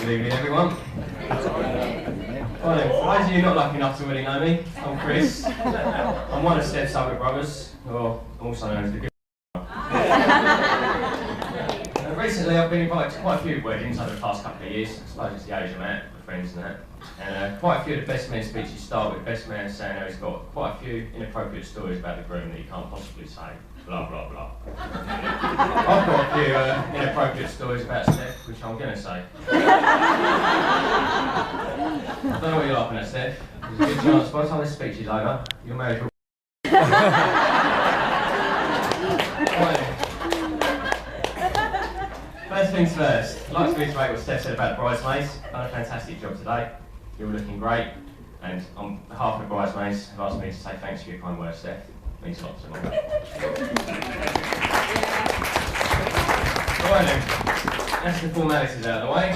Good evening, everyone. Well, for those of you not lucky enough to already know me, I'm Chris. I'm one of Steph's other brothers, or also known as the Good. Recently, I've been invited to quite a few weddings over the past couple of years. I suppose it's the age I'm at, with friends and that. And quite a few of the best men speeches start with best man saying how he's got quite a few inappropriate stories about the groom that he can't possibly say. Blah, blah, blah. I've got a few inappropriate stories about Steph, which I'm going to say. I don't know what you're laughing at, Steph. There's a good chance by the time this speech is over, you're married for First things first, I'd like to reiterate what Steph said about the bridesmaids. Done a fantastic job today. You're looking great. And on behalf of the bridesmaids, I've asked me to say thanks for your kind words, Steph. It means a lot to me. Right then, that's the formalities out of the way.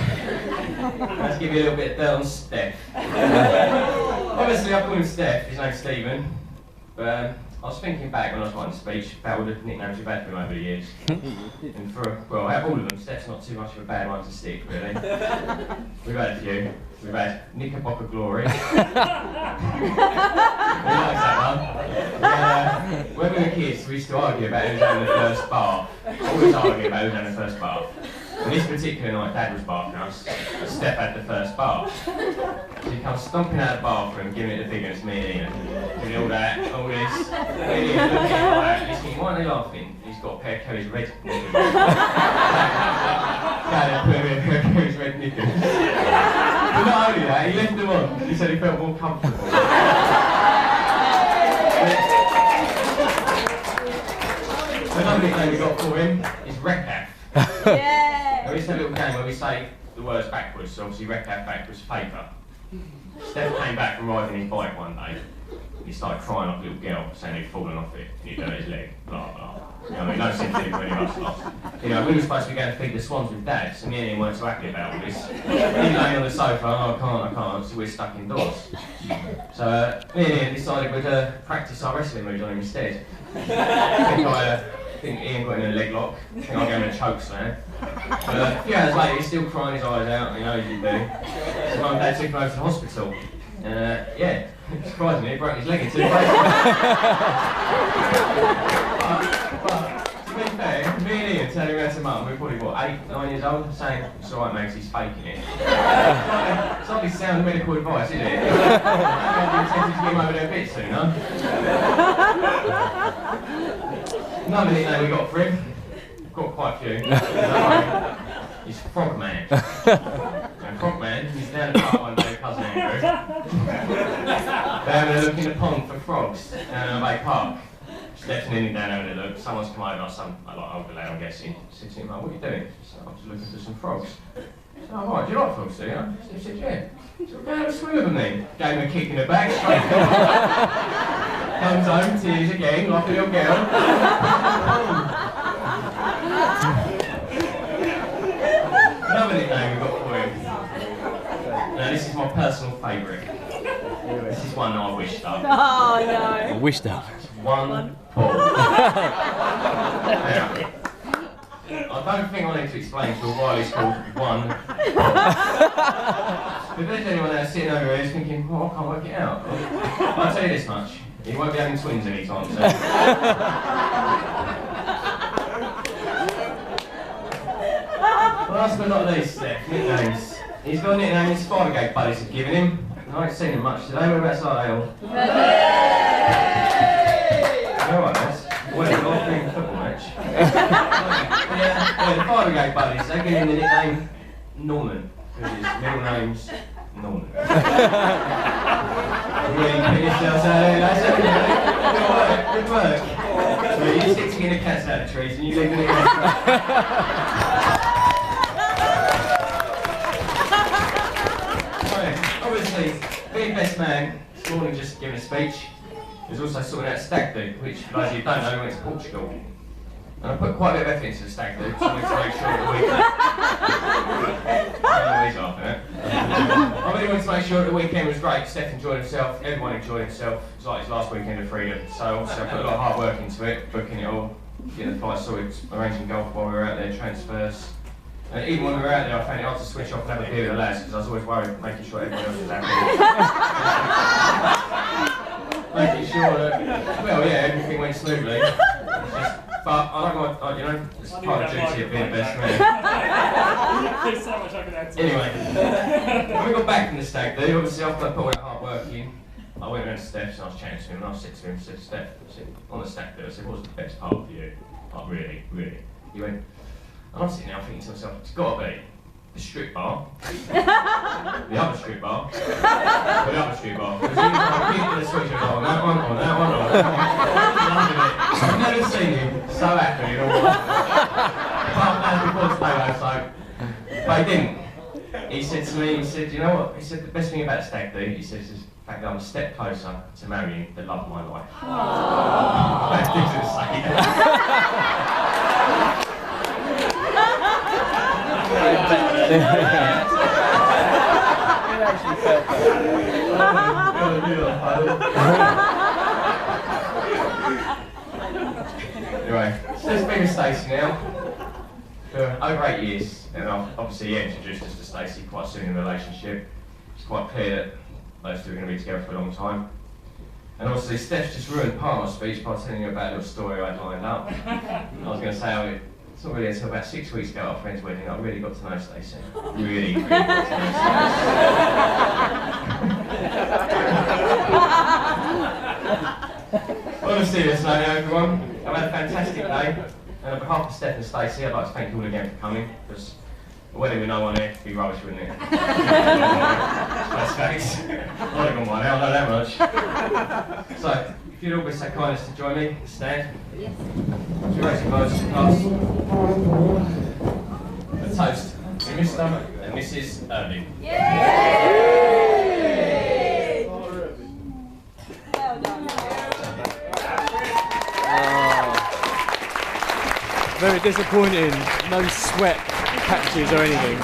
Let's give you a little bit of dirt on Steph. Obviously, I call him Steph, his name's Stephen. But I was thinking back when I was writing the speech about all the nicknames we've had for him over the years. And well, out of all of them, Steph's not too much of a bad one to stick, really. We've had a few. We've had Knickerbocker Glory. We like that one. When we were kids, we used to argue about who's having the first bath. Always argue about who's having the first bath. And this particular night, Dad was bathing us, but Steph had the first bath. She comes stomping out of the bathroom, giving it the big ones, me and Ian. Doing all that, all this. Me and Ian looking at it, he's thinking, why are they laughing? He's got a pair of Kerry's red knickers. Dad had put him in a pair of Kerry's red knickers. But not only that, he left them on. He said he felt more comfortable. Another nickname we got for him is Recaf. Yeah. We used to have a little game where we say the words backwards, so obviously Recaf backwards paper. Steph came back from riding his bike one day. He started crying like a little girl, saying he'd fallen off it and he'd hurt his leg, blah blah. You know, I mean, no sympathy for any of us lost. You know, we were supposed to be going to feed the swans with Dad, so me and him weren't so happy about all this. He lay on the sofa, oh, I can't, so we're stuck indoors. So me and Ian decided we'd practice our wrestling moves on him instead. I think Ian got in a leg lock. I think I gave him a choke slam. But a few hours later, he's still crying his eyes out, you know as you do. So Mum and Dad took him over to the hospital. Yeah, surprisingly, he broke his leg in two places. But to be fair, me and Ian turning around to Mum, we were probably, what, 8, 9 years old, saying, it's alright mate, he's faking it. It's not this sound medical advice, is it? I'm tempted to get him over there a bit soon, huh? Another nickname we got for him, we've got quite a few. He's Frogman. And Frogman, he's down the park one day with cousin Andrew. They're having a look in the pond for frogs down at Bay Park. Steph's nearly down having a look. Someone's come over, some older lad, I'm guessing. Said to him, oh, what are you doing? She said, I'm just looking for some frogs. I said, oh, right, do you like frogs, do you? He said, yeah. He said, go have a swim with them then. Gave him a kick in the back, straight comes home, tears again, like a little girl. Another nickname we've got for him. Now this is my personal favourite. This is one that I wished up. Oh no. Wished up. One Paul. Now, I don't think I need to explain to her why it's called One Paul. If there's anyone there sitting over here who's thinking, oh, I can't work it out. I'll tell you this much. He won't be having twins anytime soon. Last but not least, Steph, nicknames. He's got a nickname his Spidergate buddies have given him. I ain't seen him much today. Whereabouts are they all? Alright, lads. Well, we're all playing a football match. Yeah, the Spidergate buddies, they give him the nickname Norman. Because his middle name's Norman. Really put yourselves out there, lads. Good work. So you stick to getting the cats out of the trees and you leave the nickname. Obviously, being best man, this morning just giving a speech, is also sorting out stag do, which, for those of you who don't know, we went to Portugal. And I put quite a bit of effort into the stag do, so I wanted to make sure that the weekend... I really wanted to make sure that the weekend was great. Steph enjoyed himself, everyone enjoyed himself. It was like his last weekend of freedom, so obviously I put a lot of hard work into it, booking it all, getting the flights sorted, arranging golf while we were out there, transfers. And even when we were out there, I found it hard to switch off and have a beer with the lads because I was always worried, making sure everyone else was happy. Making sure that, well, yeah, everything went smoothly. But I don't want, you know, it's part of the duty of being best man. There's so much I could add to Anyway, when we got back from the stag do, obviously after I put all that hard work in, I went around to Steph and I was chatting to him and I said to him, Steph, on the stag do, I said, what was the best part for you? Like, really, really? He went, and I'm sitting there thinking to myself, it's got to be the strip bar, the other strip bar, or the other strip bar. Because you know, people in the switch are on that one, on that one, on that one. I've never seen him so happy in all my life. Apart from that before the play, so. But he didn't. He said to me, he said, you know what? He said, the best thing about stag do, he says, is the fact that I'm a step closer to marrying the love of my life. That's things to say. Anyway, so it's been with Stacey now for over 8 years, and obviously he introduced us to Stacey quite soon in the relationship. It's quite clear that those two are going to be together for a long time. And obviously Steph's just ruined part of my speech by telling you about a little story I'd lined up. I was going to say, it's not really until about 6 weeks ago at our friend's wedding I really got to know Stacey. Really got to know Stacey. On a serious note, everyone, I've had a fantastic day. And on behalf of Steph and Stacey, I'd like to thank you all again for coming, because a wedding with no one there would be rubbish, wouldn't it? Let's face it. I've only got one, I know that much. So, if you'd all be so kind as to join me, stand. Yes. Would you raise your glass to a toast to Mr. and Mrs. Irving. Yay! Well done. Very disappointing, no sweat patches or anything.